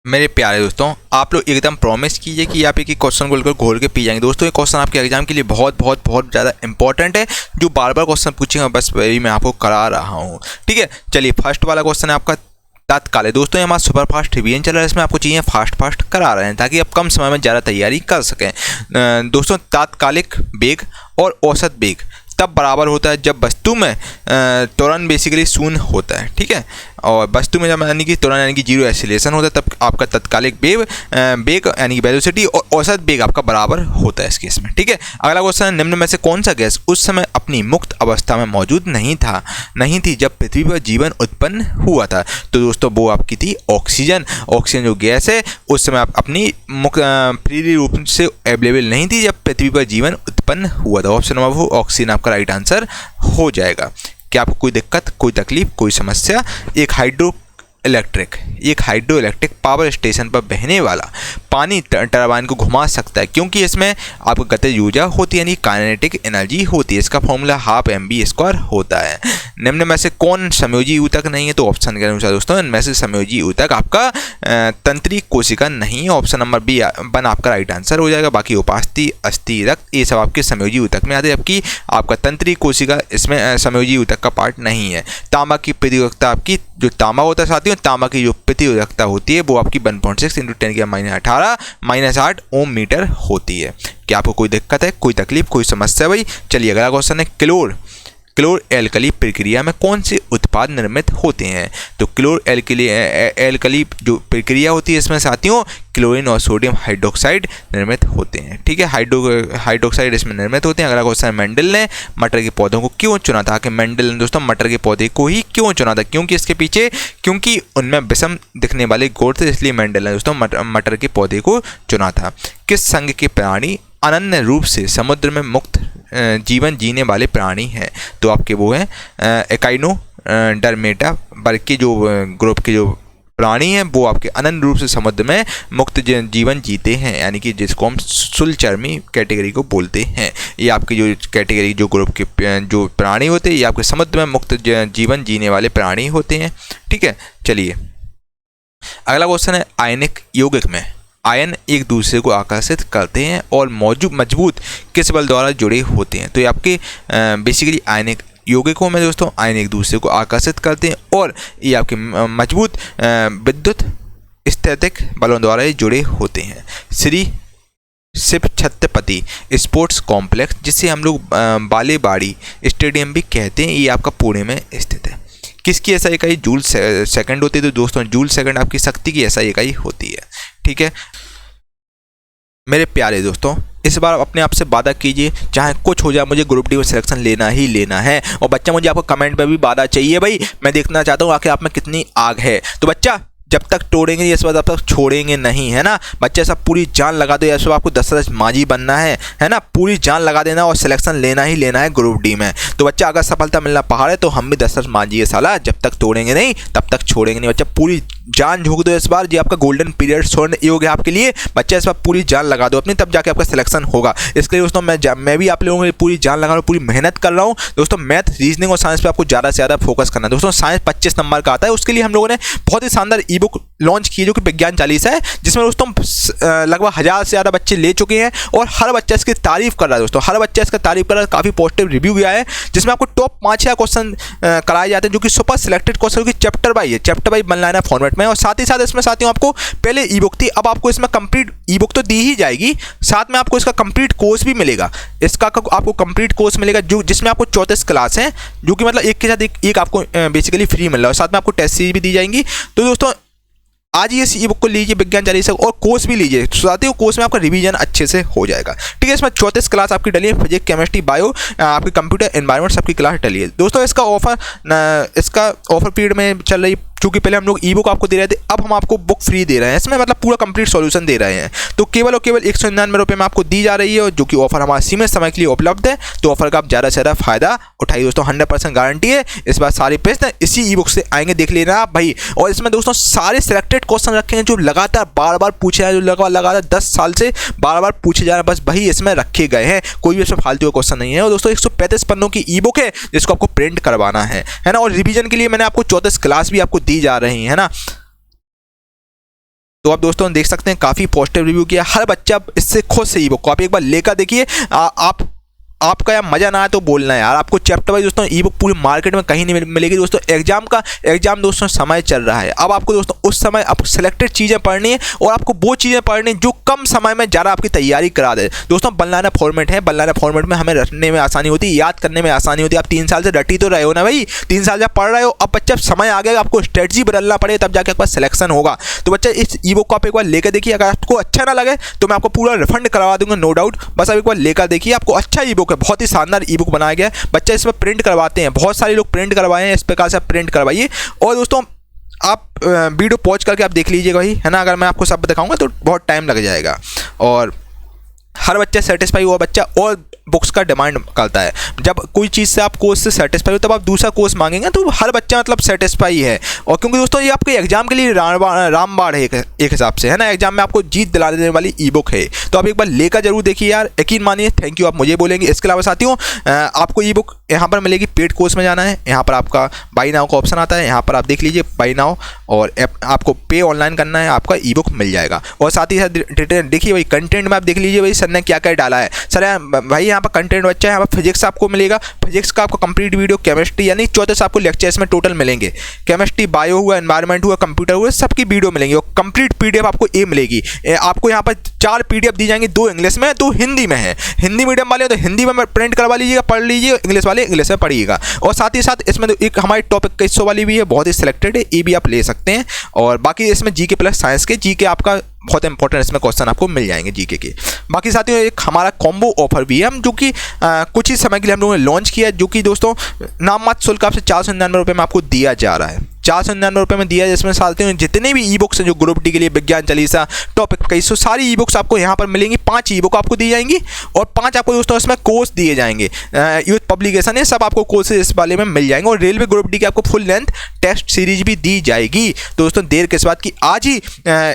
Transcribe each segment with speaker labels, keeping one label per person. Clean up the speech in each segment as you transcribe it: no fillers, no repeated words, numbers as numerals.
Speaker 1: मेरे प्यारे दोस्तों, आप लोग एकदम प्रॉमिस कीजिए कि आप एक ही क्वेश्चन को लेकर घोल के पी जाएंगे। दोस्तों, ये क्वेश्चन आपके एग्जाम के लिए बहुत बहुत बहुत ज़्यादा इंपॉर्टेंट है। जो बार बार क्वेश्चन पूछेंगे बस वही मैं आपको करा रहा हूँ। ठीक है, चलिए फर्स्ट वाला क्वेश्चन है आपका तात्काल है। दोस्तों, ये हमारा सुपर फास्ट रिवीजन चल रहा है, इसमें आपको चीज़ें फास्ट फास्ट करा रहे हैं ताकि आप कम समय में ज़्यादा तैयारी कर सकें। दोस्तों, तात्कालिक वेग और औसत वेग तब बराबर होता है जब वस्तु में त्वरण बेसिकली शून्य होता है। ठीक है, और वस्तु में जब यानी कि त्वरण यानी कि जीरो एक्सीलरेशन होता है तब आपका तात्कालिक वेग यानी कि वेलोसिटी और औसत वेग आपका बराबर होता है इस केस में। ठीक है, अगला क्वेश्चन है, निम्न में से कौन सा गैस उस समय अपनी मुक्त अवस्था में मौजूद नहीं थी जब पृथ्वी पर जीवन उत्पन्न हुआ था? तो दोस्तों, वो आपकी थी ऑक्सीजन। ऑक्सीजन जो गैस है उस समय आप अपनी फ्री रूप से अवेलेबल नहीं थी जब पृथ्वी पर जीवन उत्पन्न हुआ था। ऑप्शन नंबर वो ऑक्सीजन आपका राइट आंसर हो जाएगा। क्या आपको कोई दिक्कत, कोई तकलीफ, कोई समस्या? एक हाइड्रो इलेक्ट्रिक पावर स्टेशन पर बहने वाला पानी टरबाइन को घुमा सकता है क्योंकि इसमें आपको गतिज ऊर्जा होती है यानी काइनेटिक एनर्जी होती है। इसका फॉर्मूला हाफ mv² होता है। निम्न में से कौन समयोजी ऊतक नहीं है? तो ऑप्शन के अनुसार दोस्तों इनमें से समयोजी ऊतक आपका तंत्रिक कोशिका नहीं है। ऑप्शन नंबर बी वन आपका राइट आंसर हो जाएगा। बाकी उपास्थि, अस्थि, रक्त ये सब आपके समयोजी ऊतक में आते हैं, जबकि आपका तंत्रिक कोशिका इसमें समयोजी ऊतक का पार्ट नहीं है। तांबा की प्रतिरोधकता आपकी जो तांबा होता है साथियों, तांबा की जो प्रतिरोधकता होती है वो आपकी 1.6 × 10⁻⁸ ओम मीटर होती है। क्या आपको कोई दिक्कत है, कोई तकलीफ, कोई समस्या भाई? चलिए अगला क्वेश्चन है, क्लोर एल्कली प्रक्रिया में कौन से उत्पाद निर्मित होते हैं? तो क्लोर एल्कली जो प्रक्रिया होती है इसमें साथियों क्लोरीन और सोडियम हाइड्रोक्साइड निर्मित होते हैं। ठीक है, हाइड्रोक्साइड इसमें निर्मित होते हैं। अगला क्वेश्चन है, मेंडल ने मटर के पौधों को क्यों चुना था? कि मेंडल ने दोस्तों मटर के पौधे को ही क्यों चुना था? क्योंकि इसके पीछे क्योंकि उनमें विषम दिखने वाले गुण थे, इसलिए मेंडल ने दोस्तों मटर के पौधे को चुना था। किस संघ के प्राणी अनन्य रूप से समुद्र में मुक्त जीवन जीने वाले प्राणी हैं? तो आपके वो हैं एकाइनोडर्मेटा वर्ग के जो ग्रुप के जो प्राणी हैं वो आपके अनन्य रूप से समुद्र में मुक्त जीवन जीते हैं, यानी कि जिसको हम सुलचर्मी कैटेगरी को बोलते हैं। ये आपकी जो कैटेगरी जो ग्रुप के जो प्राणी होते हैं ये आपके समुद्र में मुक्त जीवन जीने वाले प्राणी होते हैं। ठीक है, चलिए अगला क्वेश्चन है, आयनिक यौगिक में आयन एक दूसरे को आकर्षित करते हैं और मजबूत किस बल द्वारा जुड़े होते हैं? तो ये आपके बेसिकली आयनिक यौगिकों में दोस्तों आयन एक दूसरे को आकर्षित करते हैं और ये आपके मजबूत विद्युत स्थैतिक बलों द्वारा ये जुड़े होते हैं। श्री शिव छत्रपति स्पोर्ट्स कॉम्प्लेक्स, जिसे हम लोग बालेबाड़ी स्टेडियम भी कहते हैं, ये आपका पुणे में स्थित है। किसकी ऐसा इकाई जूल सेकंड होती है? तो दोस्तों जूल सेकंड आपकी शक्ति की ऐसा इकाई होती है। ठीक है, मेरे प्यारे दोस्तों, इस बार अपने आप से वादा कीजिए चाहे कुछ हो जाए मुझे ग्रुप डी में सिलेक्शन लेना ही लेना है। और बच्चा मुझे आपको कमेंट में भी वादा चाहिए भाई, मैं देखना चाहता हूँ आखिर आप में कितनी आग है। तो बच्चा जब तक तोड़ेंगे ये सब तब तक छोड़ेंगे नहीं, है ना बच्चे? सब पूरी जान लगा दो, सब आपको दशरथ मांझी बनना है ना? पूरी जान लगा देना और सिलेक्शन लेना ही लेना है ग्रुप डी में। तो बच्चा अगर सफलता मिलना पहाड़ है तो हम भी दशरथ मांझी है साला, जब तक तोड़ेंगे नहीं तब तक छोड़ेंगे नहीं। बच्चा पूरी जान झोंक दो इस बार, ये आपका गोल्डन पीरियड स्वर्ण योग है आपके लिए। बच्चा इस बार पूरी जान लगा दो अपनी, तब जाके आपका सिलेक्शन होगा। इसके लिए दोस्तों मैं भी आप लोगों की पूरी जान लगा रहा हूँ, पूरी मेहनत कर रहा हूँ। दोस्तों मैथ, रीजनिंग और साइंस पे आपको ज़्यादा से ज़्यादा फोकस करना है। दोस्तों साइंस 25 नंबर का आता है, उसके लिए हम लोगों ने बहुत ही शानदार ई बुक लॉन्च की जो कि विज्ञान चालीसा है, जिसमें दोस्तों लगभग 1000 से ज़्यादा बच्चे ले चुके हैं और हर बच्चा इसकी तारीफ कर रहा है। दोस्तों हर बच्चा इसका तारीफ कर रहा है, काफ़ी पॉजिटिव रिव्यू गया है, जिसमें आपको टॉप 5 क्वेश्चन कराए जाते हैं जो कि सुपर सिलेक्टेड क्वेश्चन की chapter wise one liner format में। और साथ ही साथ इसमें साथियों आपको पहले ई बुक थी, अब आपको इसमें कंप्लीट ई बुक तो दी ही जाएगी, साथ में आपको इसका कंप्लीट कोर्स भी मिलेगा। इसका आपको कंप्लीट कोर्स मिलेगा जो जिसमें आपको 34 क्लास हैं, जो कि मतलब एक के साथ एक आपको बेसिकली फ्री मिल रहा है। साथ में आपको टेस्ट सीरीज भी दी जाएंगी। तो दोस्तों आज ही इस ई बुक को लीजिए विज्ञान चालीसा और कोर्स भी लीजिए, साथियों कोर्स में आपका रिवीजन अच्छे से हो जाएगा। ठीक है, इसमें 34 क्लास आपकी डली है, फिजिक्स, केमिस्ट्री, बायो, आपकी कंप्यूटर, एनवायरनमेंट सबकी क्लास डली है। दोस्तों इसका ऑफर पीरियड में चल रही, क्योंकि पहले हम लोग ई बुक आपको दे रहे थे, अब हम आपको बुक फ्री दे रहे हैं। इसमें मतलब पूरा कंप्लीट सॉल्यूशन दे रहे हैं। तो केवल और केवल 199 रुपये में आपको दी जा रही है, और जो कि ऑफर हमारे सीमित समय के लिए उपलब्ध है। तो ऑफर का आप ज़्यादा से ज़्यादा फायदा उठाइए दोस्तों, 100% गारंटी है। इस बार सारे प्रश्न इसी ई बुक से आएंगे, देख लेना आप भाई। और इसमें दोस्तों सारे सिलेक्टेड क्वेश्चन रखे हैं जो लगातार बार बार पूछे हैं, जो लगातार 10 साल से बार बार पूछे जा रहे हैं, बस वही इसमें रखे गए हैं। कोई भी इसमें फालतू का क्वेश्चन नहीं है। और दोस्तों 135 पन्नों की ई बुक है जिसको आपको प्रिंट करवाना है ना। और रिवीजन के लिए मैंने आपको 34 क्लास भी आपको दी जा रही है ना। तो आप दोस्तों देख सकते हैं काफ़ी पॉजिटिव रिव्यू किया, हर बच्चा इससे खुश है। ई बुक को आप एक बार लेकर देखिए, आपका यार मजा ना आए तो बोलना यार। आपको चैप्टर वाइज दोस्तों ई बुक पूरी मार्केट में कहीं नहीं मिलेगी दोस्तों। एग्जाम दोस्तों समय चल रहा है, अब आपको दोस्तों उस समय आपको सिलेक्टेड चीज़ें पढ़नी है और आपको वो चीज़ें पढ़नी जो कम समय में ज़्यादा आपकी तैयारी करा दे। दोस्तों बनलाना फॉर्मेट है, बनलाना फॉर्मेट में हमें रटने में आसानी होती है, याद करने में आसानी होती है। आप 3 साल से रटी तो रहे हो ना भाई, 3 साल जब पढ़ रहे हो, अब बच्चा समय आ गया आपको स्ट्रेटजी बदलना पड़े तब जाके आपका सिलेक्शन होगा। तो बच्चा इस ई बुक को आप एक बार लेकर देखिए, अगर आपको अच्छा ना लगे तो मैं आपको पूरा रिफंड करवा दूंगा, नो डाउट। बस आप एक बार लेकर देखिए, आपको अच्छा ई बुक है, बहुत ही शानदार ई बुक बनाया गया है। बच्चे इसमें प्रिंट करवाते हैं, बहुत सारे लोग प्रिंट करवाए हैं, इस प्रकार से आप प्रिंट करवाइए। और दोस्तों आप वीडियो पॉज करके आप देख लीजिएगा भाई, है ना। अगर मैं आपको सब दिखाऊंगा तो बहुत टाइम लग जाएगा, और हर बच्चा सेटिस्फाई हुआ बच्चा और बुक्स का डिमांड करता है। जब कोई चीज़ से आप कोर्स से सेटिस्फाई हो तब आप दूसरा कोर्स मांगेंगे, तो हर बच्चा मतलब सेटिस्फाई है। और क्योंकि दोस्तों ये आपके एग्जाम के लिए रामबाण है एक हिसाब से, है ना। एग्जाम में आपको जीत दिला देने वाली ई बुक है, तो आप एक बार लेकर जरूर देखिए यार, यकीन मानिए। थैंक यू आप मुझे बोलेंगे। इसके अलावा साथियों आपको ई बुक यहाँ पर मिलेगी, पेड कोर्स में जाना है, यहाँ पर आपका बाई नाउ का ऑप्शन आता है, यहाँ पर आप देख लीजिए बाई नाउ, और आपको पे ऑनलाइन करना है, आपका ई बुक मिल जाएगा। और साथ ही साथ डिटेल देखिए भाई, कंटेंट में आप देख लीजिए भाई सर ने क्या क्या डाला है। सर भाई यहाँ पर कंटेंट बच्चा है, यहाँ पर फिजिक्स आपको मिलेगा, फिजिक्स का आपको कंप्लीट वीडियो, केमिस्ट्री यानी 14 आपको लेक्चर्स में टोटल मिलेंगे। केमिस्ट्री, बायो हुआ, एनवायरमेंट हुआ, कंप्यूटर हुआ, सबकी वीडियो मिलेंगी और कंप्लीट पीडीएफ आपको ये मिलेगी। आपको यहाँ पर 4 पीडीएफ दी जाएंगी, 2 इंग्लिश में, 2 हिंदी में है। हिंदी मीडियम वाले तो हिंदी में प्रिंट करवा लीजिएगा, पढ़ लीजिए, इंग्लिश वाले इंग्लिश में पढ़िएगा। और साथ ही साथ इसमें एक हमारे टॉपिक का हिस्सों वाली भी है, बहुत ही सिलेक्टेड है, ये भी आप ले सकते हैं। और बाकी इसमें जीके प्लस साइंस के, जीके आपका बहुत इंपॉर्टेंट इसमें क्वेश्चन आपको मिल जाएंगे जीके के। बाकी साथियों एक हमारा कॉम्बो ऑफर भी है, हम जो कि कुछ ही समय के लिए हम लोगों ने लॉन्च किया है, जो कि दोस्तों नाममात्र शुल्क आपसे 499 रुपये में आपको दिया जा रहा है। 499 रुपये में दिया है, जिसमें साथियों जितने भी ई बुक्स हैं जो ग्रुप डी के लिए, विज्ञान चालीसा, टॉपिक कई सौ सारी ई बुक्स आपको यहाँ पर मिलेंगी। 5 ई बुक आपको दी जाएंगी और 5 आपको दोस्तों इसमें कोर्स दिए जाएंगे। यूथ पब्लिकेशन है, सब आपको कोर्सेज इस वाले में मिल जाएंगे। और रेलवे ग्रुप डी की आपको फुल लेंथ टेस्ट सीरीज भी दी जाएगी। तो दोस्तों देर किस बात की, आज ही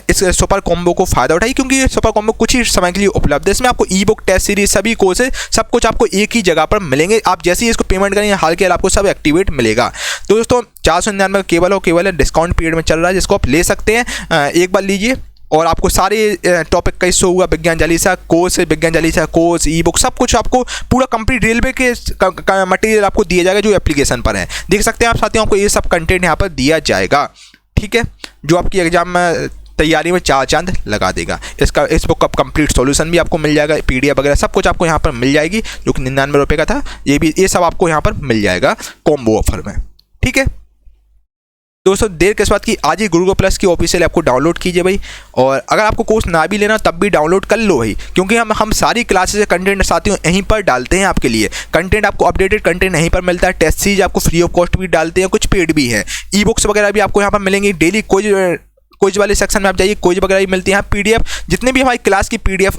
Speaker 1: इस सुपर कॉम्बो को फायदा उठाइए, क्योंकि ये सुपर कॉम्बो कुछ ही समय के लिए उपलब्ध है। इसमें आपको ई बुक, टेस्ट सीरीज, सभी कोर्सेज सब कुछ आपको एक ही जगह पर मिलेंगे। आप जैसे ही इसको पेमेंट करेंगे हाल के आपको सब एक्टिवेट मिलेगा। तो दोस्तों 499 केवल और केवल डिस्काउंट पीरियड में चल रहा है, जिसको आप ले सकते हैं, एक बार लीजिए। और आपको सारे टॉपिक का हिस्सा हुआ, विज्ञान चालीसा कोर्स, विज्ञान चालीसा कोर्स, ई बुक, सब कुछ आपको पूरा कंप्लीट रेलवे के मटेरियल आपको दिया जाएगा जो एप्लीकेशन पर है। देख सकते हैं आप साथियों, आपको ये सब कंटेंट यहाँ पर दिया जाएगा, ठीक है, जो आपकी एग्जाम में तैयारी में 4 चांद लगा देगा। इस बुक का कंप्लीट सॉल्यूशन भी आपको मिल जाएगा, पीडीएफ वगैरह सब कुछ आपको यहाँ पर मिल जाएगी, जो कि 99 रुपये का था। ये सब आपको यहाँ पर मिल जाएगा कॉम्बो ऑफर में, ठीक है। दोस्तों देर किस बात की, आज ही गुरुकुल प्लस की ऑफिशियल ऐप को डाउनलोड कीजिए भाई। और अगर आपको कोर्स ना भी लेना तब भी डाउनलोड कर लो भाई, क्योंकि हम सारी क्लासेस कंटेंट साथियों यहीं पर डालते हैं आपके लिए। कंटेंट आपको अपडेटेड कंटेंट यहीं पर मिलता है, टेस्ट सीरीज आपको फ्री ऑफ कॉस्ट भी डालते हैं, कुछ पेड भी है। ई बुक्स वगैरह भी आपको यहाँ पर मिलेंगी। डेली क्विज वाले सेक्शन में आप जाइए, क्विज वगैरह भी मिलती है। पीडीएफ जितने भी हमारी क्लास की पीडीएफ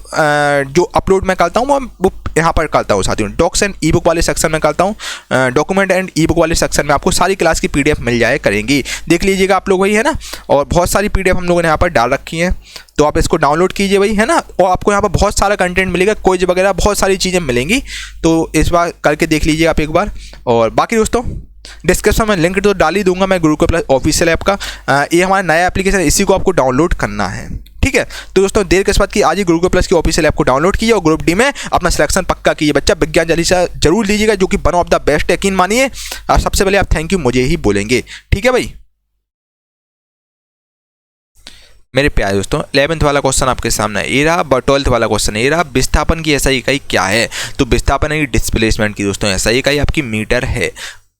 Speaker 1: जो अपलोड मैं करता हूँ वो यहाँ पर करता हूँ साथियों। डॉक्स एंड ई बुक वाले सेक्शन में करता हूँ, डॉक्यूमेंट एंड ई बुक वाले सेक्शन में आपको सारी क्लास की पीडीएफ मिल जाए करेंगी। देख लीजिएगा आप लोग, वही है ना। और बहुत सारी पीडीएफ हम लोगों ने यहाँ पर डाल रखी हैं, तो आप इसको डाउनलोड कीजिए भाई, है ना। और आपको यहाँ पर बहुत सारा कंटेंट मिलेगा, क्विज वगैरह बहुत सारी चीज़ें मिलेंगी, तो इस बार करके देख लीजिए आप एक बार। और बाकी दोस्तों डिस्क्रिप्शन में लिंक तो डाल ही दूंगा मैं गुरुकुल प्लस ऑफिशियल ऐप का। ये हमारा नया एप्लीकेशन, इसी को आपको डाउनलोड करना है, ठीक है। तो दोस्तों देर किस बात की, आज ही गुरुकुल प्लस की ऑफिशियल ऐप को डाउनलोड कीजिए और ग्रुप डी में अपना सिलेक्शन पक्का कीजिए। बच्चा विज्ञान चालीसा जरूर लीजिएगा, जो कि वन ऑफ द बेस्ट, यकीन मानिए। सबसे पहले आप थैंक यू मुझे ही बोलेंगे, ठीक है भाई। मेरे प्यारे दोस्तों 11th वाला क्वेश्चन आपके सामने ये रहा, 12th वाला क्वेश्चन ये रहा। विस्थापन की SI इकाई क्या है? तो विस्थापन है डिस्प्लेसमेंट की दोस्तों SI इकाई आपकी मीटर है।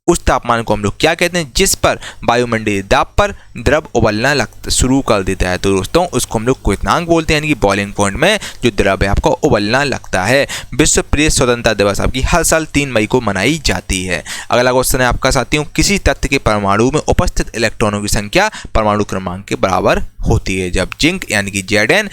Speaker 1: उस तापमान को हम लोग क्या कहते हैं जिस पर वायुमंडलीय दाब पर द्रव उबलना शुरू कर देता है? तो दोस्तों उसको हम लोग क्वथनांक बोलते हैं, यानी कि बॉइलिंग पॉइंट में जो द्रव है आपको उबलना लगता है। विश्व प्रेस स्वतंत्रता दिवस आपकी हर साल 3 मई को मनाई जाती है। अगला क्वेश्चन है आपका साथियों, किसी तत्व के परमाणु में उपस्थित इलेक्ट्रॉनों की संख्या परमाणु क्रमांक के बराबर होती है जब जिंक यानी कि Zn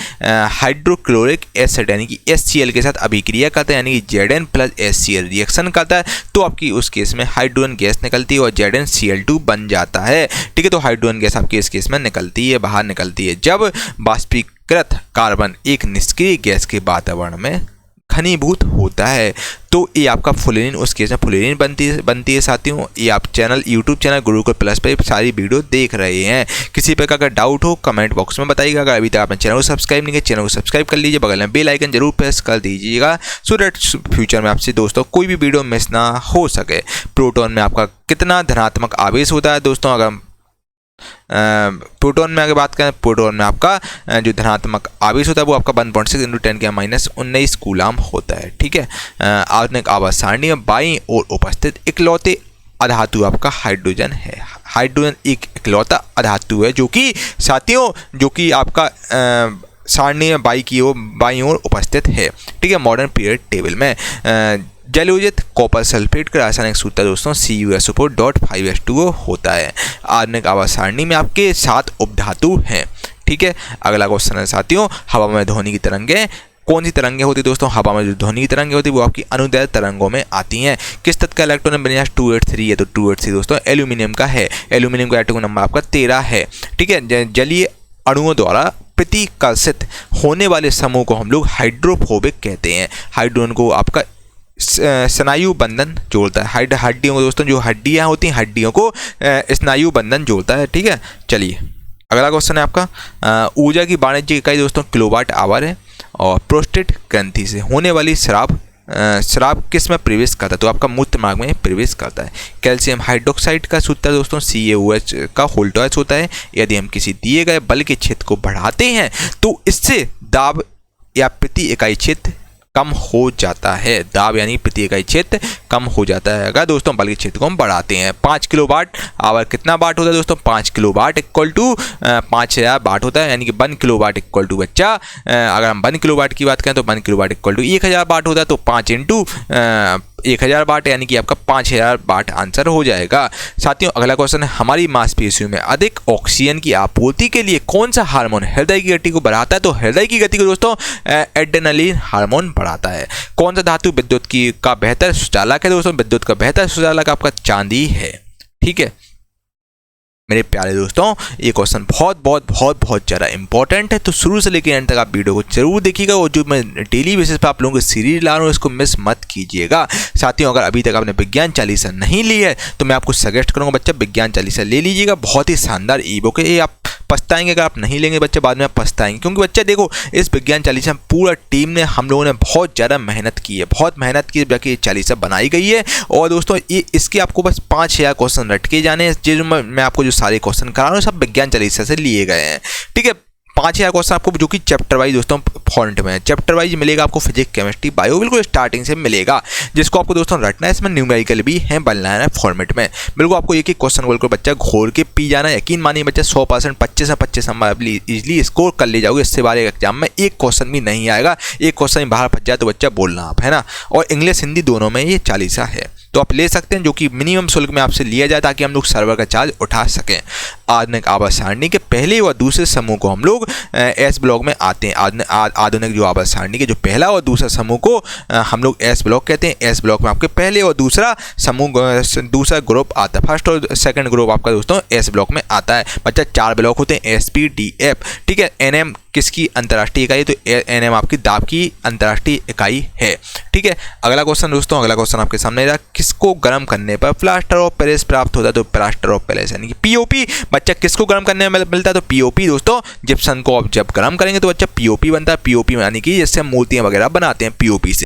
Speaker 1: हाइड्रोक्लोरिक एसिड यानी कि HCl के साथ अभिक्रिया करता है, यानी कि Zn प्लस HCl रिएक्शन करता है, तो आपकी उस केस में हाइड्रोजन गैस निकलती है और ZnCl2 बन जाता है, ठीक है। तो हाइड्रोजन गैस आपकी इस केस में निकलती है, बाहर निकलती है जब वाष्पीकृत कार्बन एक निष्क्रिय गैस के वातावरण में घनीभूत होता है। तो ये आपका फुलेरिन उस केस में फुलेरिन बनती है साथियों। ये आप यूट्यूब चैनल गुरुकुल प्लस पे सारी वीडियो देख रहे हैं। किसी प्रकार का डाउट हो कमेंट बॉक्स में बताइएगा। अगर अभी तक आपने चैनल को सब्सक्राइब नहीं किया चैनल को सब्सक्राइब कर लीजिए, बगल में बेल आइकन जरूर प्रेस कर दीजिएगा सो दैट फ्यूचर में आपसे दोस्तों कोई भी वीडियो मिस ना हो सके। प्रोटॉन में आपका कितना धनात्मक आवेश होता है दोस्तों, अगर प्रोटॉन में अगर बात करें, प्रोटॉन में आपका जो धनात्मक आवेश होता है वो आपका 1.6 × 10⁻19 कूलाम होता है। ठीक है, आधुनिक आवर्त सारणी में बाईं ओर उपस्थित इकलौते अधातु आपका हाइड्रोजन है। हाइड्रोजन एक इकलौता अधातु है जो कि साथियों जो कि आपका सारणी में बाईं ओर उपस्थित है। ठीक है, मॉडर्न पीरियड टेबल में जलोजित कॉपर सल्फेट का रासायनिक सूत्र दोस्तों CuSO4.5H2O होता है। आधुनिक आवर्त सारणी में आपके 7 उपधातु हैं। ठीक है, अगला क्वेश्चन है साथियों, हवा में ध्वनि की तरंगें कौन सी तरंगें होती है दोस्तों? हवा में जो ध्वनि की तरंगें होती है वो आपकी अनुदैर्ध्य तरंगों में आती हैं। किस तत्व का इलेक्ट्रॉन विन्यास 283 है? तो 283 दोस्तों एल्यूमिनियम का है। एल्यूमिनियम का एटॉमिक नंबर आपका 13 है। ठीक है, जलीय अणुओं द्वारा प्रतिकर्षित होने वाले समूह को हम लोग हाइड्रोफोबिक कहते हैं। हाइड्रोजन को आपका स्नायु बंधन जोड़ता है। हड्डियों को दोस्तों जो हड्डियां होती हैं हड्डियों को स्नायु बंधन जोड़ता है। ठीक है, चलिए अगला क्वेश्चन है आपका, ऊर्जा की वाणिज्यिक इकाई दोस्तों किलोवाट आवर है। और प्रोस्टेट ग्रंथि से होने वाली शराब किस में प्रवेश करता है? तो आपका मूत्र मार्ग में प्रवेश करता है। कैल्शियम हाइड्रोक्साइड का सूत्र दोस्तों CaOH का होल्टोएच होता है। यदि हम किसी दिए गए बल के क्षेत्र को बढ़ाते हैं तो इससे दाब या प्रति इकाई क्षेत्र कम हो जाता है। दाब यानी प्रति इकाई क्षेत्र कम हो जाता है अगर दोस्तों बल के क्षेत्र को हम बढ़ाते हैं। 5 किलोवाट आवर कितना वाट होता है दोस्तों? 5 किलोवाट इक्वल टू 5000 वाट होता है। यानी कि 1 किलोवाट इक्वल टू बच्चा अगर हम 1 किलोवाट की बात करें तो 1 किलोवाट इक्वल टू 1000 वाट होता है। तो 5 × 1000 वाट यानी कि आपका 5000 वाट आंसर हो जाएगा। साथियों अगला क्वेश्चन है, हमारी मांसपेशियों में अधिक ऑक्सीजन की आपूर्ति के लिए कौन सा हार्मोन हृदय की गति को बढ़ाता है? तो हृदय की गति को दोस्तों एड्रेनालिन हार्मोन बढ़ाता है। कौन सा धातु विद्युत का बेहतर सुचालक है? दोस्तों विद्युत का बेहतर सुचालक आपका चांदी है। ठीक है मेरे प्यारे दोस्तों, ये क्वेश्चन बहुत ज़्यादा इंपॉर्टेंट है, तो शुरू से लेकर एंड तक आप वीडियो को जरूर देखिएगा। और जो मैं डेली बेसिस पे आप लोगों को सीरीज ला रहा हूँ इसको मिस मत कीजिएगा। साथियों अगर अभी तक आपने विज्ञान चालीसा नहीं ली है तो मैं आपको सजेस्ट करूँगा बच्चा विज्ञान चालीसा ले लीजिएगा। बहुत ही शानदार ई बुक है, ये आप पछताएंगे अगर आप नहीं लेंगे बच्चे, बाद में आप पछताएंगे। क्योंकि बच्चे देखो इस विज्ञान चालीसा में पूरा टीम ने हम लोगों ने बहुत ज़्यादा मेहनत की है, बहुत मेहनत की बाकी ये चालीसा बनाई गई है। और दोस्तों ये इसके आपको बस 5000 क्वेश्चन रट के जाने हैं। जो मैं आपको जो सारे क्वेश्चन करा रहा हूँ सब विज्ञान चालीसा से लिए गए हैं। ठीक है, 5000 क्वेश्चन आपको जो कि चैप्टर वाइज दोस्तों फॉर्मेट में है। चैप्टर वाइज मिलेगा आपको फिजिक्स केमिस्ट्री बायो बिल्कुल स्टार्टिंग से मिलेगा, जिसको आपको दोस्तों रटना है। इसमें न्यूमेरिकल भी है, बनना है फॉर्मेट में। बिल्कुल आपको एक क्वेश्चन बोलकर बच्चा घोर के पी जाना। यकीन मानिए बच्चा 100% 25 से 25 नंबर इजीली स्कोर कर ले जाओगे। इससे बारे एग्जाम में एक क्वेश्चन भी नहीं आएगा। एक क्वेश्चन ही बाहर फंस जाए तो बच्चा बोलना आप, है ना। और इंग्लिश हिंदी दोनों में ये चालीसा है, तो आप ले सकते हैं, जो कि मिनिमम शुल्क में आपसे लिया जाए ताकि हम लोग सर्वर का चार्ज उठा सकें। आधुनिक आवर्त सारणी के पहले और दूसरे समूह को हम लोग एस ब्लॉक में आते हैं। आधुनिक जो आवर्त सारणी के जो पहला और दूसरा समूह को हम लोग एस ब्लॉक कहते हैं। एस ब्लॉक में आपके पहले और दूसरा समूह दूसरा ग्रुप आता है। फर्स्ट और सेकंड ग्रुप आपका दोस्तों एस ब्लॉक में आता है। बच्चा 4 ब्लॉक होते हैं SPDF। ठीक है, NM किसकी अंतर्राष्ट्रीय इकाई? तो NM आपकी दाब की अंतर्राष्ट्रीय इकाई है। ठीक है, अगला क्वेश्चन दोस्तों, अगला क्वेश्चन आपके सामने रहा, किसको गर्म करने पर प्लास्टर ऑफ पेरिस प्राप्त होता है? तो प्लास्टर ऑफ पेरिस यानी कि POP। बच्चा किसको गर्म करने में मिलता है? तो POP दोस्तों। जिप्सम को आप जब गर्म करेंगे तो बच्चा POP बनता है। POP यानी कि जिससे हम मूर्तियां वगैरह बनाते हैं POP से।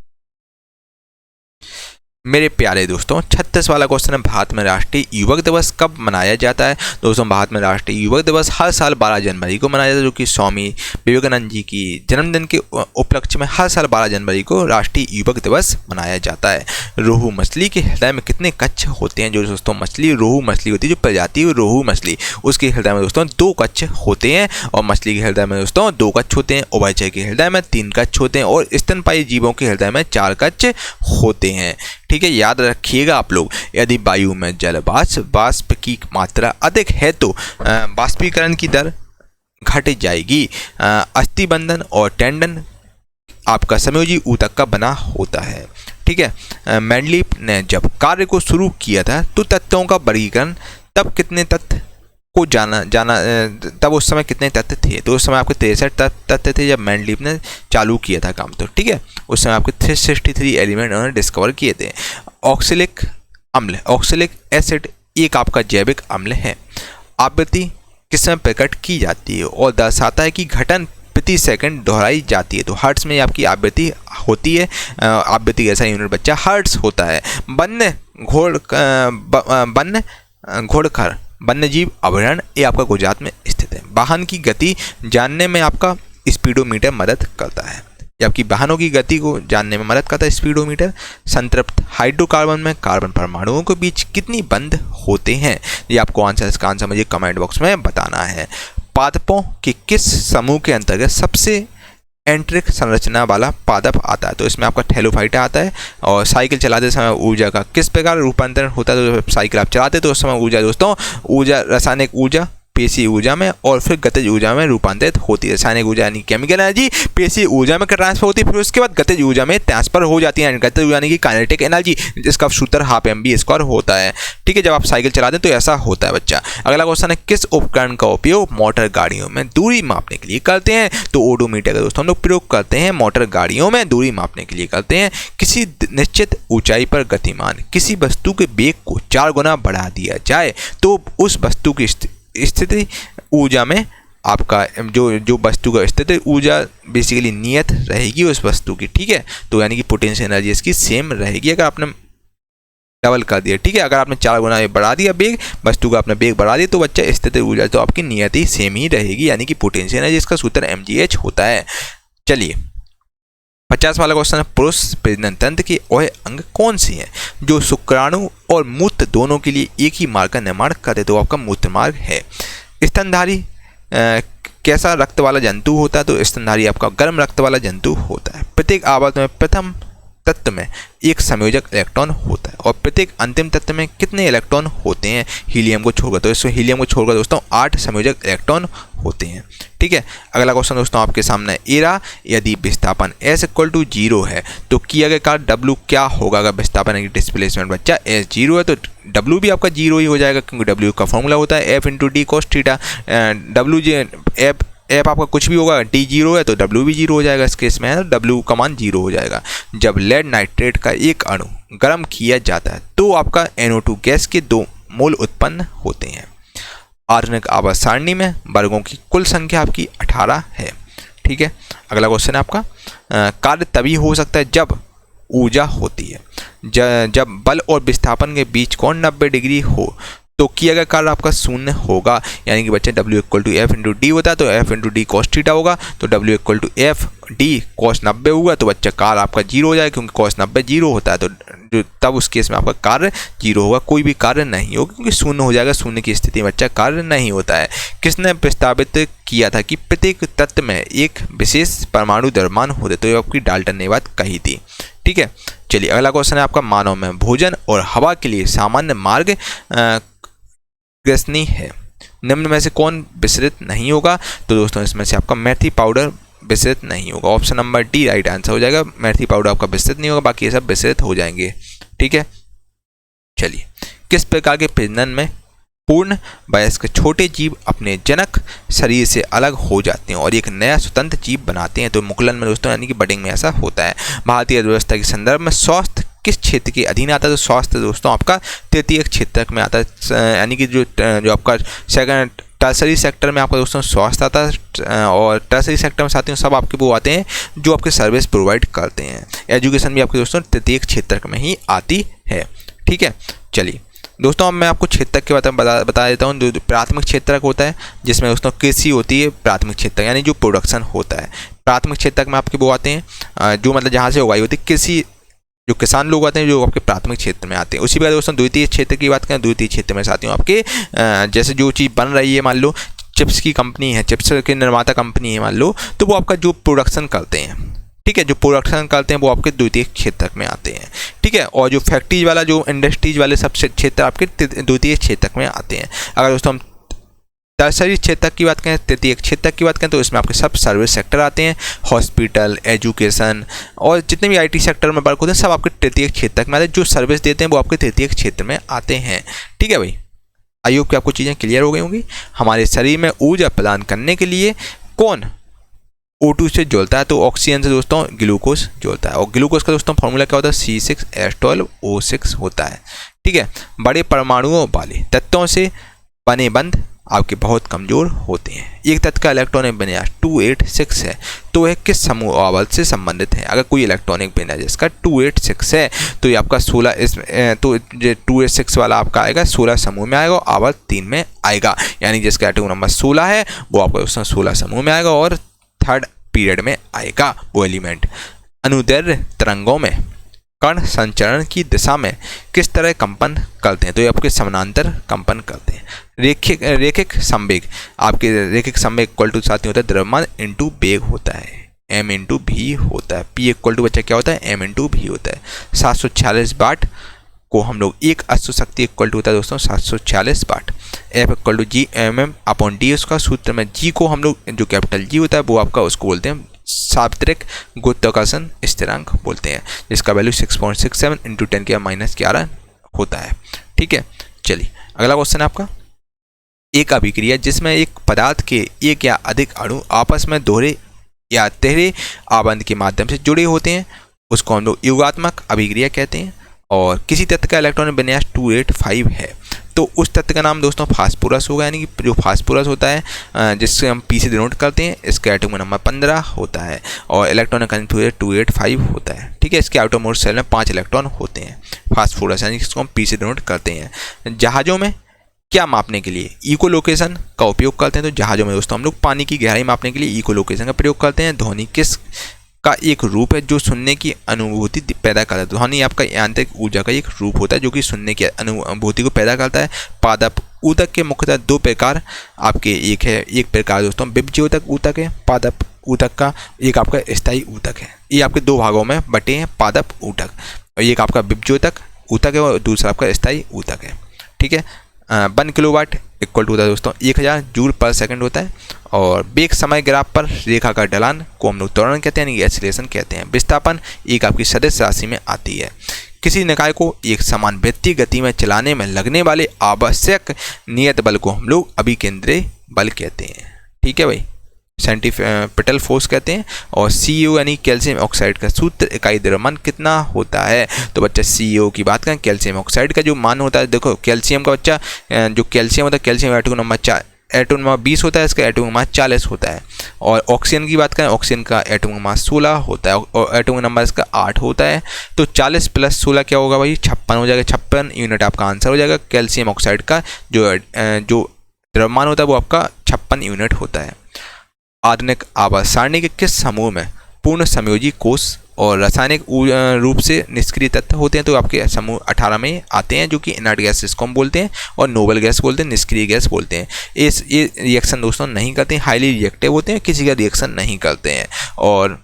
Speaker 1: मेरे प्यारे दोस्तों 36 वाला क्वेश्चन है, भारत में राष्ट्रीय युवक दिवस कब मनाया जाता है? दोस्तों भारत में राष्ट्रीय युवक दिवस हर साल 12 जनवरी को मनाया जाता है, जो कि स्वामी विवेकानंद जी की जन्मदिन के उपलक्ष्य में हर साल 12 जनवरी को राष्ट्रीय युवक दिवस मनाया जाता है। रोहू मछली के हृदय में कितने कच्छ होते हैं? जो दोस्तों मछली रोहू मछली होती है, जो प्रजाति रोहू मछली, उसके हृदय में दोस्तों 2 कच्छ होते हैं। और मछली के हृदय में दोस्तों 2 कच्छ होते हैं। उभयचर के हृदय में 3 कच्छ होते हैं। और स्तनपायी जीवों के हृदय में 4 कच्छ होते हैं। ठीक है, याद रखिएगा आप लोग, यदि वायु में जल वाष्प की मात्रा अधिक है तो वाष्पीकरण की दर घट जाएगी। अस्थिबंधन और टेंडन आपका समयोजी ऊतक का बना होता है। ठीक है, मेंडलीफ ने जब कार्य को शुरू किया था तो तत्वों का वर्गीकरण तब कितने तत्व को जाना तब उस समय कितने तत्व थे? तो उस समय आपके 63 तत्व थे जब मेंडलीव ने चालू किया था काम। तो ठीक है, उस समय आपके 363 एलिमेंट उन्होंने डिस्कवर किए थे। ऑक्सैलिक अम्ल, ऑक्सैलिक एसिड एक आपका जैविक अम्ल है। आवृत्ति किस समय प्रकट की जाती है और दर्शाता है कि घटन प्रति सेकंड दोहराई जाती है। तो हर्ट्स में आपकी आवृत्ति होती है। आवृत्ति का ऐसा यूनिट बच्चा हर्ट्स होता है। घोड़खर वन्यजीव अभयारण्य ये आपका गुजरात में स्थित है। वाहन की गति जानने में आपका स्पीडोमीटर मदद करता है। ये आपकी वाहनों की गति को जानने में मदद करता है स्पीडोमीटर। संतृप्त हाइड्रोकार्बन में कार्बन परमाणुओं के बीच कितनी बंध होते हैं? ये आपको इसका आंसर मुझे कमेंट बॉक्स में बताना है। पादपों के किस समूह के अंतर्गत सबसे एंट्रिक संरचना वाला पादप आता है? तो इसमें आपका थैलोफाइटा आता है। और साइकिल चलाते समय ऊर्जा का किस प्रकार रूपांतरण होता है? तो साइकिल आप चलाते तो उस समय ऊर्जा दोस्तों, ऊर्जा रासायनिक ऊर्जा पेशी ऊर्जा में और फिर गतिज ऊर्जा में रूपांतरित होती है। रासायनिक ऊर्जा यानी केमिकल एनर्जी पेशी ऊर्जा में ट्रांसफर होती है, फिर उसके बाद गतिज ऊर्जा में ट्रांसफर हो जाती है। गतिज ऊर्जा यानी कि काइनेटिक एनर्जी, जिसका सूत्र हाफ mv² होता है। ठीक है, जब आप साइकिल चलाते हैं तो ऐसा होता है बच्चा। अगला क्वेश्चन है, किस उपकरण का उपयोग मोटर गाड़ियों में दूरी मापने के लिए करते हैं? तो ओडोमीटर का दोस्तों हम लोग प्रयोग करते हैं, मोटर गाड़ियों में दूरी मापने के लिए करते हैं। किसी निश्चित ऊंचाई पर गतिमान किसी वस्तु के वेग को 4 गुना बढ़ा दिया जाए तो उस वस्तु की स्थिति ऊर्जा में आपका जो वस्तु का स्थिति ऊर्जा बेसिकली नियत रहेगी उस वस्तु की। ठीक है, तो यानी कि पोटेंशियल एनर्जी इसकी सेम रहेगी अगर आपने डबल कर दिया। ठीक है, अगर आपने 4 गुना बढ़ा दिया वेग, वस्तु का आपने वेग बढ़ा दिया तो बच्चा स्थिति ऊर्जा तो आपकी नियत ही सेम ही रहेगी, यानी कि पोटेंशियल एनर्जी इसका सूत्र mgh होता है। चलिए 50 वाला क्वेश्चन है, पुरुष प्रजनन तंत्र के वह अंग कौन से हैं जो शुक्राणु और मूत्र दोनों के लिए एक ही मार्ग का निर्माण करते? तो आपका मूत्र मार्ग है। स्तनधारी कैसा रक्त वाला जंतु होता है? तो स्तनधारी आपका गर्म रक्त वाला जंतु होता है। प्रत्येक आवर्त में प्रथम तत्व में एक संयोजक इलेक्ट्रॉन होता है और प्रत्येक अंतिम तत्व में कितने इलेक्ट्रॉन होते हैं हीलियम को छोड़कर? तो इसमें हीलियम को छोड़कर दोस्तों 8 संयोजक इलेक्ट्रॉन होते हैं। ठीक है, अगला क्वेश्चन दोस्तों आपके सामने, एरा यदि विस्थापन S=0 है तो किया गया कार्य W क्या होगा? अगर विस्थापन की डिस्प्लेसमेंट बच्चा S 0 है तो W भी आपका 0 ही हो जाएगा, क्योंकि W का फॉर्मूला होता है F×d cos थीटा। F आपका कुछ भी होगा, D 0 है तो W भी 0 हो जाएगा। इस केस में W का मान 0 हो जाएगा। जब लेड नाइट्रेट का एक अणु गर्म किया जाता है तो आपका NO2 गैस के 2 मोल उत्पन्न होते हैं। आधुनिक आवर्त सारणी में वर्गों की कुल संख्या आपकी 18 है। ठीक है, अगला क्वेश्चन है आपका, कार्य तभी हो सकता है जब ऊर्जा होती है जब बल और विस्थापन के बीच कोण 90 डिग्री हो तो किया गया कार्य आपका 0 होगा, यानी कि बच्चे W=F×d होता है तो F×d cos थीटा होगा, तो W=F_d cos 90 होगा तो बच्चा कार्य आपका 0 हो जाएगा, क्योंकि cos 90 0 होता है तो जो तब उस केस में आपका कार्य 0 होगा, कोई भी कार्य नहीं होगा क्योंकि 0 हो जाएगा। 0 की स्थिति में बच्चा कार्य नहीं होता है। किसने प्रस्तावित किया था कि प्रत्येक तत्व में एक विशेष परमाणु द्रव्यमान होते? तो ये आपकी डाल्टन ने बात कही थी। ठीक है, चलिए अगला क्वेश्चन है आपका, मानव में भोजन और हवा के लिए सामान्य मार्ग ग्रसनी है, निम्न में से कौन विसरित नहीं होगा? तो दोस्तों इसमें से आपका मेथी पाउडर विसरित नहीं होगा। Option number D right answer हो जाएगा। मेथी पाउडर आपका विसरित नहीं होगा, बाकी ये सब विसरित हो जाएंगे। ठीक है, चलिए किस प्रकार के प्रजनन में पूर्ण वयस्क छोटे जीव अपने जनक शरीर से अलग हो जाते हैं और एक नया स्वतंत्र जीव बनाते हैं? तो मुकुलन में दोस्तों यानी कि बडिंग में ऐसा होता है। भारतीय अर्थव्यवस्था के संदर्भ में स्वास्थ्य किस क्षेत्र के अधीन आता है? तो स्वास्थ्य दोस्तों आपका तृतीय क्षेत्र में आता है, यानी कि जो आपका सेकंड टर्सरी सेक्टर में आपका दोस्तों स्वास्थ्य आता है, और टर्सरी सेक्टर में साथियों सब आपके वो आते हैं जो आपके सर्विस प्रोवाइड करते हैं। एजुकेशन भी आपके दोस्तों तृतीय क्षेत्र में ही आती है। ठीक है, चलिए दोस्तों अब मैं आपको क्षेत्रक के बारे में बता देता हूँ। जो प्राथमिक क्षेत्रक होता है जिसमें दोस्तों कृषि होती है, प्राथमिक क्षेत्रक यानी जो प्रोडक्शन होता है। प्राथमिक क्षेत्रक में आपके वो आते हैं जो मतलब जहाँ से उगाई होती है कृषि, जो किसान लोग आते हैं जो आपके प्राथमिक क्षेत्र में आते हैं। उसी प्रकार दोस्तों द्वितीय क्षेत्र की बात करें, द्वितीय क्षेत्र में साथियों आपके जैसे जो चीज़ बन रही है, मान लो चिप्स की कंपनी है, चिप्स के निर्माता कंपनी है मान लो, तो वो आपका जो प्रोडक्शन करते हैं, ठीक है, जो प्रोडक्शन करते हैं वो आपके द्वितीय क्षेत्र में आते हैं। ठीक है, और जो फैक्ट्रीज वाला जो इंडस्ट्रीज वाले सब क्षेत्र आपके द्वितीय क्षेत्र में आते हैं। अगर दोस्तों हम टर्सरी क्षेत्र की बात करें, तृतीय क्षेत्र की बात करें, तो इसमें आपके सब सर्विस सेक्टर आते हैं, हॉस्पिटल, एजुकेशन और जितने भी IT सेक्टर में वर्क होते हैं सब आपके तृतीय क्षेत्र में आते हैं। जो सर्विस देते हैं वो आपके तृतीय क्षेत्र में आते हैं। ठीक है भाई, आई होप कि आपको चीज़ें क्लियर हो गई होंगी। हमारे शरीर में ऊर्जा प्रदान करने के लिए कौन O2 से जुड़ता है? तो ऑक्सीजन से दोस्तों ग्लूकोज जुड़ता है, और ग्लूकोज का दोस्तों फॉर्मूला क्या होता है? C6H12O6 होता है। ठीक है, बड़े परमाणुओं वाले तत्वों से बने बंध आपके बहुत कमजोर होते हैं। एक तत्व का इलेक्ट्रॉनिक विन्यास 286 है, तो यह किस समूह आवर्त से संबंधित है? अगर कोई इलेक्ट्रॉनिक विन्यास जिसका 286 है तो ये आपका 16 तो 286 वाला आपका आएगा 16 समूह में आएगा, आवर्त 3 में आएगा, यानी जिसका एटॉमिक नंबर 16 है वो आपका दोस्तों 16 समूह में आएगा और थर्ड पीरियड में आएगा वो एलिमेंट। अनुदैर्घ्य तरंगों में कण संचरण की दिशा में किस तरह कंपन करते हैं? तो ये आपके समानांतर कंपन करते हैं। रेखिक संवेग, आपके रेखिक संवेग इक्वल टू साथ ही होता है द्रव्यमान इंटू वेग होता है, m इंटू भी होता है। P इक्वल टू बच्चा क्या होता है? m इंटू भी होता है। 746 वाट को हम लोग एक अश्व शक्ति इक्वल टू होता है दोस्तों 746 watt. F equal to G M M upon D, उसका सूत्र में G को हम लोग जो कैपिटल G होता है वो आपका उसको बोलते हैं सार्वत्रिक गुरुत्वाकर्षण स्थिरांक बोलते हैं, जिसका वैल्यू 6.67 इंटू 10⁻⁻11 होता है। ठीक है, चलिए अगला क्वेश्चन है आपका। एक अभिक्रिया जिसमें एक पदार्थ के एक या अधिक अणु आपस में दोहरे या तिहरे आबंध के माध्यम से जुड़े होते हैं उसको हम लोग योगात्मक अभिक्रिया कहते हैं। और किसी तत्व का इलेक्ट्रॉनिक विन्यास 285 है तो उस तत्व का नाम दोस्तों फास्फोरस होगा, यानी कि जो फास्फोरस होता है जिससे हम P से डिनोट करते हैं, इसका एटॉमिक नंबर 15 होता है और इलेक्ट्रॉनिक कॉन्फिगरेशन 285 होता है। ठीक है, इसके आउटरमोस्ट शेल में 5 इलेक्ट्रॉन होते हैं फास्फोरस, यानी इसको हम P से डिनोट करते हैं। जहाज़ों में क्या मापने के लिए इकोलोकेशन का उपयोग करते हैं? तो जहाज़ों में दोस्तों हम लोग पानी की गहराई मापने के लिए इकोलोकेशन का प्रयोग करते हैं। ध्वनि किस का एक रूप है जो सुनने की अनुभूति पैदा करता है? ध्वनि आपका यांत्रिक ऊर्जा का एक रूप होता है जो कि सुनने की अनुभूति को पैदा करता है। पादप ऊतक के मुख्यतः 2 प्रकार आपके एक प्रकार दोस्तों विभज्योतक ऊतक है पादप ऊतक का, एक आपका स्थायी ऊतक है। ये आपके 2 भागों में बटे हैं पादप ऊतक, और एक आपका विभज्योतक ऊतक है और दूसरा आपका स्थायी ऊतक है। ठीक है, 1 किलोवाट इक्वल टू होता है दोस्तों 1000 जूल पर सेकंड होता है। और वेग समय ग्राफ पर रेखा का ढलान को हम लोग त्वरण कहते हैं, यानी एक्सीलरेशन कहते हैं। विस्थापन एक आपकी सदिश राशि में आती है। किसी निकाय को एक समान वृत्तीय गति में चलाने में लगने वाले आवश्यक नियत बल को हम लोग अभिकेंद्री बल कहते हैं। ठीक है भाई, सेंट्रीपिटल फोर्स कहते हैं। और CO यानी कैल्शियम ऑक्साइड का सूत्र इकाई द्रव्यमान कितना होता है? तो बच्चा CO की बात करें, कैल्शियम ऑक्साइड का जो मान होता है, देखो कैल्शियम का बच्चा जो कैल्शियम होता है, कैल्शियम एटॉमिक नंबर 20 होता है, इसका एटॉमिक मास 40 होता है। और ऑक्सीजन की बात करें, ऑक्सीजन का एटॉमिक मास 16 होता है और एटॉमिक नंबर इसका 8 होता है। तो 40 + 16 क्या होगा भाई? 56 हो जाएगा। 56 यूनिट आपका आंसर हो जाएगा। कैल्शियम ऑक्साइड का जो द्रव्यमान होता है वो आपका 56 यूनिट होता है। आधुनिक आवर्त सारणी के किस समूह में पूर्ण संयोजी कोष और रासायनिक रूप से निष्क्रिय तत्व होते हैं? तो आपके समूह 18 में आते हैं, जो कि इनर्ट गैस जिसको हम बोलते हैं और नोबल गैस बोलते हैं, निष्क्रिय गैस बोलते हैं। ये रिएक्शन दोस्तों नहीं करते हैं, हाईली रिएक्टिव होते हैं, किसी का रिएक्शन नहीं करते हैं, और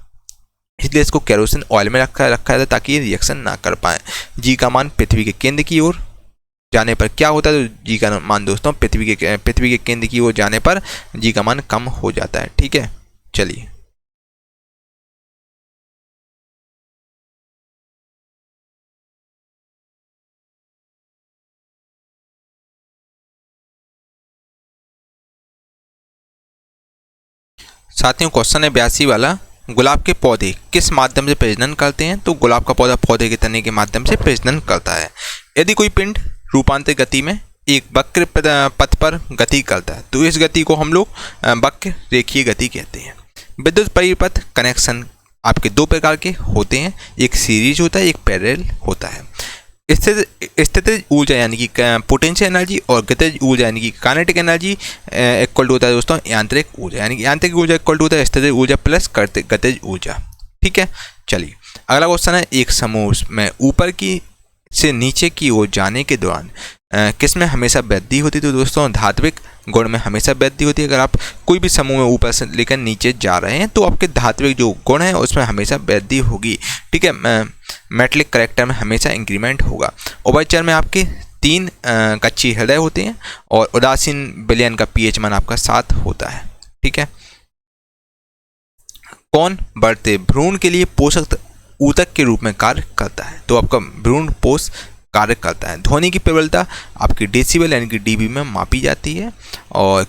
Speaker 1: इसलिए इसको केरोसिन ऑयल में रखा जाता है ताकि ये रिएक्शन ना कर पाए। जी का मान पृथ्वी के केंद्र की ओर जाने पर क्या होता है? तो जी का मान दोस्तों पृथ्वी के केंद्र की ओर जाने पर जी का मान कम हो जाता है। ठीक है, चलिए साथियों, क्वेश्चन है 82 वाला। गुलाब के पौधे किस माध्यम से प्रजनन करते हैं? तो गुलाब का पौधा पौधे के तने के माध्यम से प्रजनन करता है। यदि कोई पिंड रूपांतरित गति में एक वक्र पथ पर गति करता है तो इस गति को हम लोग वक्र रेखीय गति कहते हैं। विद्युत परिपथ कनेक्शन आपके 2 प्रकार के होते हैं, एक सीरीज होता है, एक पैरेलल होता है। स्थितिज ऊर्जा यानी कि पोटेंशियल एनर्जी और गतिज ऊर्जा यानी कि काइनेटिक एनर्जी इक्वल टू होता है दोस्तों यांत्रिक ऊर्जा, यानी कि यांत्रिक ऊर्जा इक्वल टू होता है स्थितिज ऊर्जा प्लस गतिज ऊर्जा। ठीक है, चलिए अगला क्वेश्चन है। एक समूह में ऊपर की से नीचे की ओर जाने के दौरान किसमें हमेशा वृद्धि होती है? तो दोस्तों धात्विक गुण में हमेशा वृद्धि होती है। अगर आप कोई भी समूह में ऊपर से लेकर नीचे जा रहे हैं तो आपके धात्विक जो गुण है उसमें हमेशा वृद्धि होगी। ठीक है, मेटलिक करेक्टर में हमेशा इंक्रीमेंट होगा। उभयचर में आपके 3 कच्ची हृदय होते हैं और उदासीन विलयन का pH मान आपका 7 होता है। ठीक है, कौन बढ़ते भ्रूण के लिए पोषक ऊतक के रूप में कार्य करता है? तो आपका भ्रूण पोष कार्य करता है। ध्वनि की प्रबलता आपकी डेसिबल यानी कि डीबी में मापी जाती है। और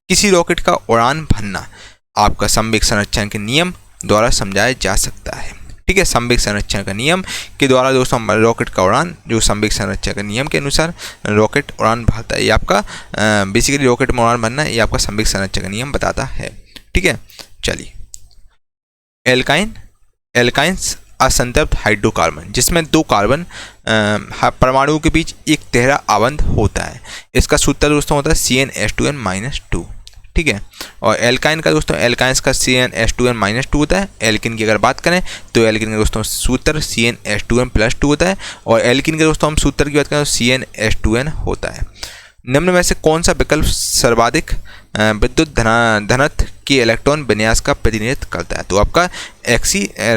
Speaker 1: किसी रॉकेट का उड़ान भरना आपका संवेग संरक्षण के नियम द्वारा समझाया जा सकता है। ठीक है, संवेग संरक्षण का नियम के द्वारा दोस्तों रॉकेट का उड़ान जो संवेग संरक्षण के नियम के अनुसार रॉकेट उड़ान भरता है, ये आपका बेसिकली रॉकेट में उड़ान भरना ये आपका संवेग संरक्षण का नियम बताता है। ठीक है, चलिए एल्काइंस असंतृप्त हाइड्रोकार्बन जिसमें 2 कार्बन परमाणुओं के बीच एक तिहरा आबंध होता है। इसका सूत्र दोस्तों होता है CnH2n-2। ठीक है, और एल्काइन का दोस्तों एल्काइंस का CnH2n-2 होता है। एल्किन की अगर बात करें तो एल्किन का दोस्तों सूत्र CnH2n+2 होता है। और एल्किन के दोस्तों हम सूत्र की बात करें तो CnH2n होता है। निम्न में से कौन सा विकल्प सर्वाधिक विद्युत धनत्व के इलेक्ट्रॉन विन्यास का प्रतिनिधित्व करता है? तो आपका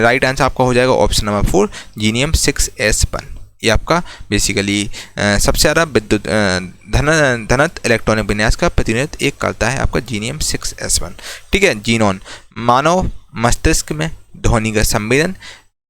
Speaker 1: राइट आंसर आपका हो जाएगा ऑप्शन नंबर 4 जीनियम 6s1। ये आपका बेसिकली सबसे ज़्यादा विद्युत धनत्व इलेक्ट्रॉनिक विन्यास का प्रतिनिधित्व एक करता है आपका जीनियम 6s1। ठीक है, जीनॉन मानव मस्तिष्क में ध्वनि का संवेदन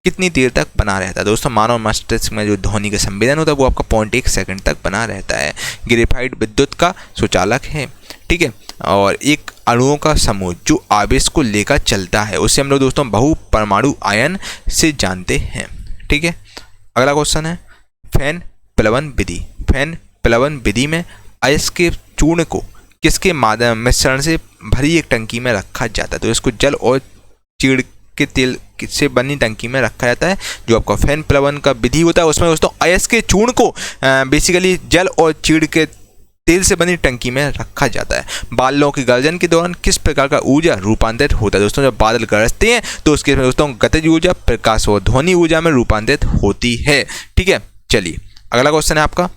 Speaker 1: कितनी देर तक बना रहता है? दोस्तों मानव मस्तिष्क में जो ध्वनि का संवेदन होता है वो आपका 0.1 सेकंड तक बना रहता है। ग्रेफाइट विद्युत का सुचालक है। ठीक है, और एक अणुओं का समूह जो आवेश को लेकर चलता है उसे हम लोग दोस्तों बहु परमाणु आयन से जानते हैं। ठीक है, अगला क्वेश्चन है फैन प्लवन विधि। फैन प्लवन विधि में आयस के चूर्ण को किसके मिश्रण से भरी एक टंकी में रखा जाता है? तो इसको जल और चीड़ के तेल से बनी टंकी में रखा जाता है। जो आपका फैन प्लवन का विधि होता है उसमें दोस्तों आयस के चूर्ण को बेसिकली जल और चीड़ के तेल से बनी टंकी में रखा जाता है। बादलों की गर्जन के दौरान किस प्रकार का ऊर्जा रूपांतरित होता है? दोस्तों जब बादल गरजते हैं तो उसके दोस्तों गतिज ऊर्जा, प्रकाश और ध्वनि ऊर्जा में रूपांतरित होती है। ठीक है, चलिए अगला क्वेश्चन है आपका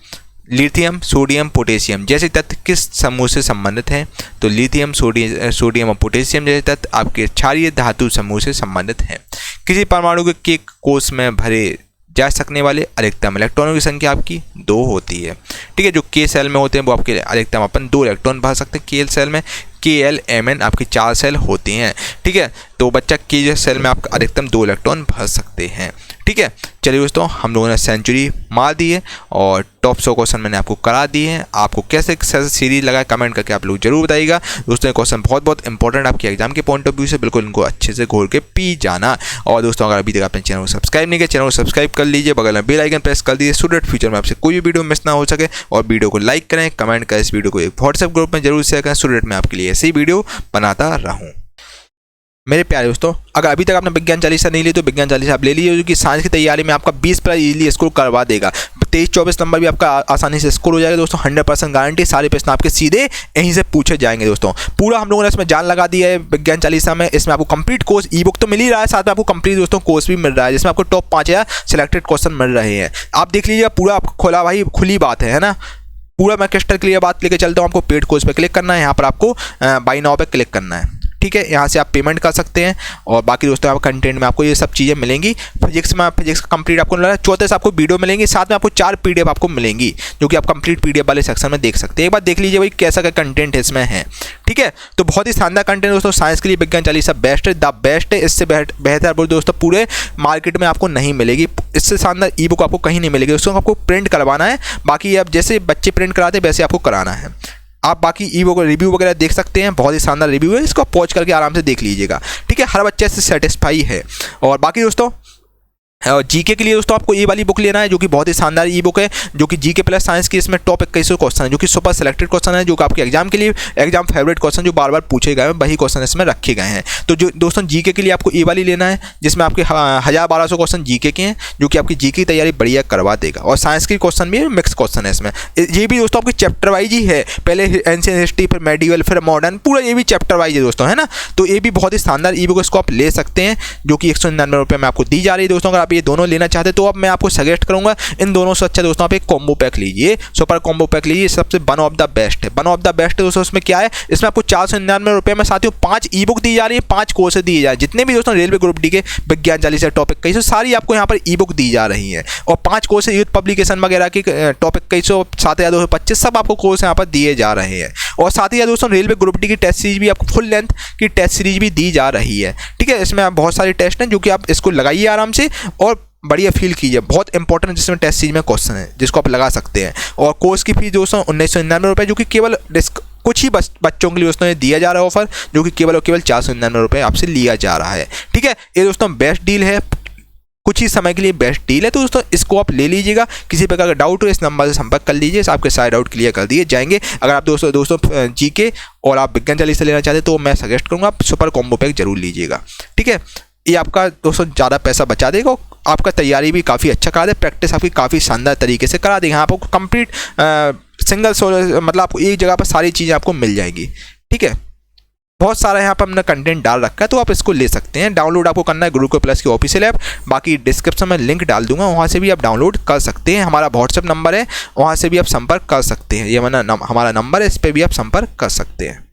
Speaker 1: लिथियम सोडियम पोटेशियम जैसे तत्व किस समूह से संबंधित हैं? तो लिथियम सोडियम और पोटेशियम जैसे तत्व आपके क्षारीय धातु समूह से संबंधित हैं। किसी परमाणु के कोष में भरे जा सकने वाले अधिकतम इलेक्ट्रॉनों की संख्या आपकी 2 होती है। ठीक है, जो के सेल में होते हैं वो आपके अधिकतम अपन 2 इलेक्ट्रॉन भर सकते हैं। के सेल में KLMN आपके 4 सेल होते हैं। ठीक है, तो बच्चा के सेल में आपका अधिकतम 2 इलेक्ट्रॉन भर सकते हैं। ठीक है, चलिए दोस्तों हम लोगों ने सेंचुरी मार दी है और टॉप 100 क्वेश्चन मैंने आपको करा दिए हैं। आपको कैसे सीरीज लगा कमेंट करके आप लोग जरूर बताइएगा। दोस्तों ये क्वेश्चन बहुत इंपॉर्टेंट आपके एग्जाम के पॉइंट ऑफ व्यू से, बिल्कुल इनको अच्छे से घोल के पी जाना। और दोस्तों अगर अभी तक आपने चैनल को सब्सक्राइब नहीं किया चैनल को सब्सक्राइब कर लीजिए, बगल में बेल आइकन प्रेस कर दीजिए सो दैट फ्यूचर में आपसे कोई भी वीडियो मिस ना हो सके। और वीडियो को लाइक करें, कमेंट करें, इस वीडियो को एक व्हाट्सएप ग्रुप में जरूर शेयर करें सो दैट मैं आपके लिए ऐसे ही वीडियो बनाता रहूं। मेरे प्यारे दोस्तों अगर अभी तक आपने विज्ञान चालीसा नहीं ली तो विज्ञान चालीसा आप ले लीजिए, क्योंकि साइंस की तैयारी में आपका 20 पर इजीली स्कोर करवा देगा। 23-24 नंबर भी आपका आसानी से स्कोर हो जाएगा दोस्तों। 100% गारंटी, सारे प्रश्न आपके सीधे यहीं से पूछे जाएंगे दोस्तों। पूरा हम लोगों ने इसमें जान लगा दिया है विज्ञान चालीसा में। इसमें आपको कंप्लीट कोर्स ई बुक तो मिल ही रहा है, साथ में आपको कंप्लीट दोस्तों कोर्स भी मिल रहा है जिसमें आपको टॉप 5000 सिलेक्टेड क्वेश्चन मिल रहे हैं। आप देख लीजिएगा, पूरा आपको खोला भाई, खुली बात है ना। पूरा मैं क्रिस्टल क्लियर बात लेके चलता हूँ। आपको पेड कोर्स पे क्लिक करना है, यहाँ पर आपको बाय नाउ पे क्लिक करना है। ठीक है, यहाँ से आप पेमेंट कर सकते हैं। और बाकी दोस्तों आप कंटेंट में आपको ये सब चीज़ें मिलेंगी। फिजिक्स का कंप्लीट आपको मिल रहा है। चौथे से आपको वीडियो मिलेंगी, साथ में आपको 4 PDF आपको मिलेंगी जो कि आप कंप्लीट PDF वाले सेक्शन में देख सकते हैं। एक बार देख लीजिए भाई कैसा का कंटेंट इसमें है। ठीक है, तो बहुत ही शानदार कंटेंट दोस्तों। साइंस के लिए विज्ञान चालीसा बेस्ट है, द बेस्ट है। इससे बेहतर बोल दोस्तों पूरे मार्केट में आपको नहीं मिलेगी। इससे शानदार ई बुक आपको कहीं नहीं मिलेगी दोस्तों। आपको प्रिंट करवाना है, बाकी आप जैसे बच्चे प्रिंट कराते हैं वैसे आपको कराना है। आप बाकी ई बुक रिव्यू वगैरह देख सकते हैं, बहुत ही शानदार रिव्यू है, इसको पॉज करके आराम से देख लीजिएगा। ठीक है, हर बच्चे से सेटिस्फाई है। और बाकी दोस्तों और जीके के लिए दोस्तों आपको ये वाली बुक लेना है जो कि बहुत ही शानदार ई बुक है, जो कि जीके प्लस साइंस की इसमें टॉप 21 क्वेश्चन है जो कि सुपर सिलेक्टेड क्वेश्चन है, जो कि आपके एग्जाम के लिए एग्जाम फेवरेट क्वेश्चन जो बार बार पूछे गए हैं वही क्वेश्चन इसमें रखे गए हैं। तो जो दोस्तों जीके के लिए आपको ये वाली लेना है जिसमें आपके 1000-1200 क्वेश्चन जीके के हैं जो कि आपकी जीके की तैयारी बढ़िया करवा देगा। और साइंस के क्वेश्चन भी मिक्स क्वेश्चन है इसमें। ये भी दोस्तों आपकी चैप्टर वाइज ही है, पहले एंशिएंट हिस्ट्री, फिर मेडिवल, फिर मॉडर्न, पूरा ये भी चैप्टर वाइज है दोस्तों, है ना। तो ये भी बहुत ही शानदार ई बुक, इसको आप ले सकते हैं जो कि 199 रुपये में आपको दी जा रही है दोस्तों। अगर आप ये दोनों लेना चाहते तो अब मैं आपको सजेस्ट करूंगा इन दोनों से अच्छा दोस्तों आप एक कॉम्बो पैक लीजिए, सुपर कॉम्बो पैक लीजिए, सबसे वन ऑफ द बेस्ट है। वन ऑफ द बेस्ट है दोस्तों। इसमें क्या है, इसमें आपको 499 रुपये में साथियों 5 ई बुक दी जा रही है, 5 कोर्स दिए जा रहे हैं। जितने भी दोस्तों रेलवे ग्रुप डी के विज्ञान चालीसा टॉपिक 21 सारी आपको यहाँ पर ई बुक दी जा रही है। और 5 कोर्स यूथ पब्लिकेशन वगैरह की टॉपिक 21 7225 सब आपको कोर्स यहाँ पर दिए जा रहे हैं। और साथ ही दोस्तों रेलवे ग्रुप डी की टेस्ट सीरीज भी आपको फुल लेंथ की टेस्ट सीरीज भी दी जा रही है। ठीक है, इसमें आप बहुत सारे टेस्ट हैं जो कि आप इसको लगाइए आराम से। और बढ़िया फील कीजिए, बहुत इंपॉर्टेंट जिसमें टेस्ट सीरीज में क्वेश्चन है जिसको आप लगा सकते हैं। और कोर्स की फीस दोस्तों 1999 रुपये, जो कि केवल कुछ ही बच्चों के लिए दोस्तों ये दिया जा रहा है ऑफर, जो कि केवल और केवल 499 रुपये आपसे लिया जा रहा है। ठीक है, ये दोस्तों बेस्ट डील है, कुछ ही समय के लिए बेस्ट डील है, तो दोस्तों इसको आप ले लीजिएगा। किसी प्रकार का डाउट हो इस नंबर से संपर्क कर लीजिए, आपके सारे डाउट क्लियर कर दिए जाएंगे। अगर आप दोस्तों जीके और आप विज्ञान चालीसा लेना चाहते हैं तो मैं सजेस्ट करूँगा आप सुपर कॉम्बो पैक जरूर लीजिएगा। ठीक है, ये आपका दोस्तों ज़्यादा पैसा बचा देगा, आपका तैयारी भी काफ़ी अच्छा करा दे, प्रैक्टिस आपकी काफ़ी शानदार तरीके से करा देगा। आपको कंप्लीट सिंगल मतलब आपको एक जगह पर सारी चीज़ें आपको मिल जाएगी। ठीक है, बहुत सारा यहाँ पर हमने कंटेंट डाल रखा है, तो आप इसको ले सकते हैं। डाउनलोड आपको करना है गुरुकुल प्लस की ऑफिशियल ऐप, बाकी डिस्क्रिप्शन में लिंक डाल दूंगा, वहाँ से भी आप डाउनलोड कर सकते हैं। हमारा व्हाट्सएप नंबर है, वहाँ से भी आप संपर्क कर सकते हैं। ये हमारा नंबर है, इस पर भी आप संपर्क कर सकते हैं।